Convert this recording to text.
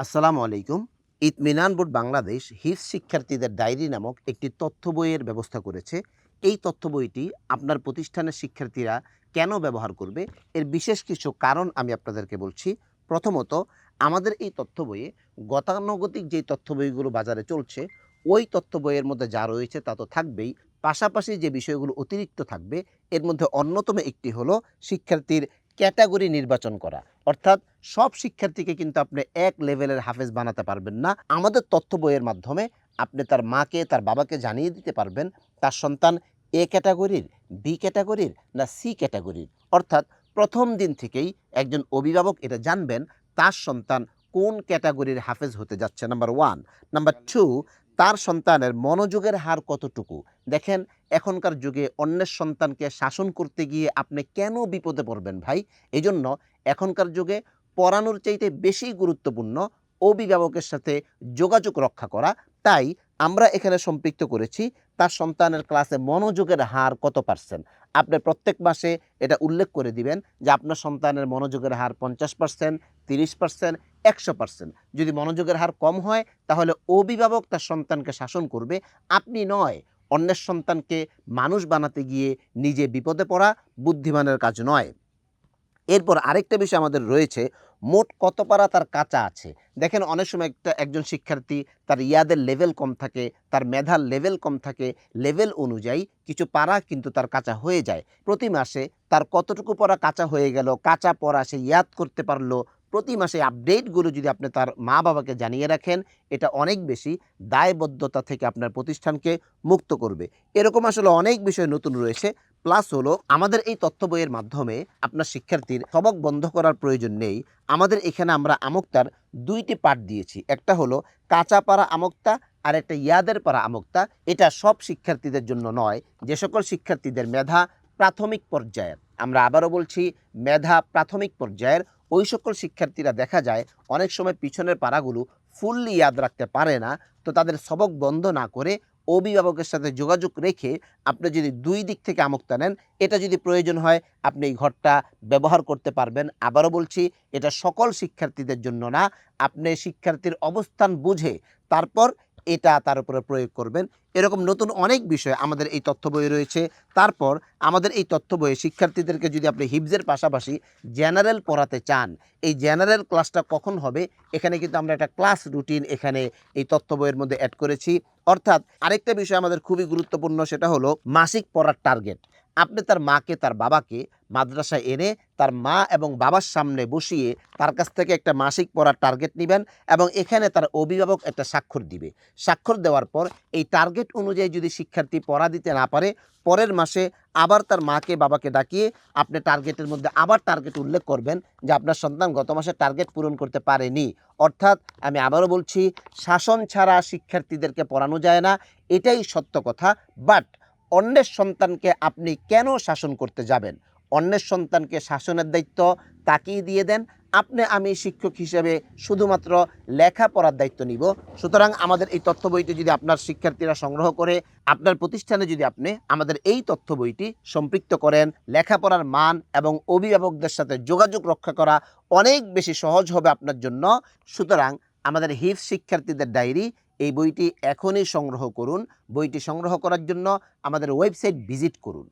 আসসালামু আলাইকুম। ইতমিনান বোর্ড বাংলাদেশ হিফজ শিক্ষার্থীদের ডায়েরি নামক একটি তথ্য বইয়ের ব্যবস্থা করেছে। এই তথ্য বইটি আপনার প্রতিষ্ঠানের শিক্ষার্থীরা কেন ব্যবহার করবে, এর বিশেষ কিছু কারণ আমি আপনাদেরকে বলছি। প্রথমত, আমাদের এই তথ্য বইয়ে গতানুগতিক যেই তথ্য বইগুলো বাজারে চলছে, ওই তথ্য বইয়ের মধ্যে যা রয়েছে তা তো থাকবেই। পাশাপাশি যে বিষয়গুলো অতিরিক্ত থাকবে, এর মধ্যে অন্যতম একটি হলো শিক্ষার্থীর ক্যাটাগরি নির্বাচন করা। অর্থাৎ সব শিক্ষার্থীকে কিন্তু আপনি এক লেভেলের হাফেজ বানাতে পারবেন না। আমাদের তথ্য বইয়ের মাধ্যমে আপনি তার মাকে, তার বাবাকে জানিয়ে দিতে পারবেন তার সন্তান এ ক্যাটাগরির, বি ক্যাটাগরির না সি ক্যাটাগরির। অর্থাৎ প্রথম দিন থেকেই একজন অভিভাবক এটা জানবেন তার সন্তান কোন ক্যাটাগরির হাফেজ হতে যাচ্ছে, নাম্বার 1। নাম্বার 2, তার সন্তানের মনোযোগের হার কতটুকু। দেখেন, এখনকার যুগে অন্যের সন্তানকে শাসন করতে গিয়ে আপনি কেন বিপদে পড়বেন ভাই? এজন্য এখনকার যুগে পড়ানোর চাইতে বেশি গুরুত্বপূর্ণ অভিভাবকের সাথে যোগাযোগ রক্ষা করা। তাই আমরা এখানে সম্পৃক্ত করেছি তার সন্তানের ক্লাসে মনোযোগের হার কত পার্সেন্ট। আপনি প্রত্যেক মাসে এটা উল্লেখ করে দিবেন যে আপনার সন্তানের মনোযোগের হার 50%, 30%, 100%। যদি মনোযোগের হার কম হয় তাহলে অভিভাবক তার সন্তানকে শাসন করবে, আপনি নয়। অন্যের সন্তানকে মানুষ বানাতে গিয়ে নিজে বিপদে পড়া বুদ্ধিমানের কাজ নয়। এরপর আরেকটা বিষয় আমাদের রয়েছে, মোট কত পারা তার কাঁচা আছে। দেখেন, অনেক সময় একজন শিক্ষার্থী তার ইয়াদের লেভেল কম থাকে, তার মেধার লেভেল কম থাকে। লেভেল অনুযায়ী কিছু পারা কিন্তু তার কাঁচা হয়ে যায়। প্রতি মাসে তার কতটুকু পড়া কাঁচা হয়ে গেল, কাঁচা পড়া সে ইয়াদ করতে পারলো, প্রতি মাসে আপডেটগুলো যদি আপনি তার মা বাবাকে জানিয়ে রাখেন, এটা অনেক বেশি দায়বদ্ধতা থেকে আপনার প্রতিষ্ঠানকে মুক্ত করবে। এরকম আসলে অনেক বিষয় নতুন রয়েছে। প্লাস হলো, আমাদের এই তথ্য বইয়ের মাধ্যমে আপনার শিক্ষার্থীর সবক বন্ধ করার প্রয়োজন নেই। আমাদের এখানে আমরা আমোক্তার 2টি পার্ট দিয়েছি। একটা হলো কাঁচা পারা আমোক্তা, আর একটা ইয়াদের পারা আমোক্তা। এটা সব শিক্ষার্থীদের জন্য নয়। যে সকল শিক্ষার্থীদের মেধা প্রাথমিক পর্যায়ের, আমরা আবারও বলছি, মেধা প্রাথমিক পর্যায়ের, ওই সকল শিক্ষার্থীরা দেখা যায় অনেক সময় পিছনের পারাগুলো ফুললি ইয়াদ রাখতে পারে না। তো তাদের সবক বন্ধ না করে অভিভাবকের সাথে যোগাযোগ রেখে আপনি যদি 2 দিক থেকে আমোক্তা নেন, এটা যদি প্রয়োজন হয় আপনি এই ঘরটা ব্যবহার করতে পারবেন। আবারও বলছি, এটা সকল শিক্ষার্থীদের জন্য না। আপনি শিক্ষার্থীর অবস্থান বুঝে তারপর এটা তার উপরে প্রয়োগ করবেন। এরকম নতুন অনেক বিষয় আমাদের এই তথ্য বইয়ে রয়েছে। তারপর আমাদের এই তথ্য বইয়ে শিক্ষার্থীদেরকে যদি আপনি হিফজের পাশাপাশি জেনারেল পড়াতে চান, এই জেনারেল ক্লাসটা কখন হবে, এখানে কিন্তু আমরা একটা ক্লাস রুটিন এখানে এই তথ্য বইয়ের মধ্যে অ্যাড করেছি। অর্থাৎ আরেকটা বিষয় আমাদের খুবই গুরুত্বপূর্ণ, সেটা হলো মাসিক পড়ার টার্গেট। আপনি তার মাকে, তার বাবাকে মাদ্রাসায় এনে তার মা এবং বাবার সামনে বসিয়ে তার কাছ থেকে একটা মাসিক পড়ার টার্গেট নেবেন এবং এখানে তার অভিভাবক একটা স্বাক্ষর দিবে। স্বাক্ষর দেওয়ার পর এই টার্গেট অনুযায়ী যদি শিক্ষার্থী পড়া দিতে না পারে, পরের মাসে আবার তার মাকে, বাবাকে ডাকিয়ে আপনি টার্গেটের মধ্যে আবার টার্গেট উল্লেখ করবেন যে আপনার সন্তান গত মাসে টার্গেট পূরণ করতে পারেনি। অর্থাৎ আমি আবারও বলছি, শাসন ছাড়া শিক্ষার্থীদেরকে পড়ানো যায় না, এটাই সত্য কথা। বাট অন্যের সন্তানকে আপনি কেন শাসন করতে যাবেন? অন্যের সন্তানকে শাসনের দায়িত্ব তাকেই দিয়ে দেন। আমি শিক্ষক হিসেবে শুধুমাত্র লেখাপড়ার দায়িত্ব নিব। সুতরাং আমাদের এই তথ্য বইটি যদি আপনার শিক্ষার্থীরা সংগ্রহ করে আপনার প্রতিষ্ঠানে যদি আপনি আমাদের এই তথ্য বইটি সম্পৃক্ত করেন, লেখাপড়ার মান এবং অভিভাবকদের সাথে যোগাযোগ রক্ষা করা অনেক বেশি সহজ হবে আপনার জন্য। সুতরাং আমাদের হিফজ শিক্ষার্থীদের ডায়েরি, এই বইটি এখনই সংগ্রহ করুন। বইটি সংগ্রহ করার জন্য আমাদের ওয়েবসাইট ভিজিট করুন।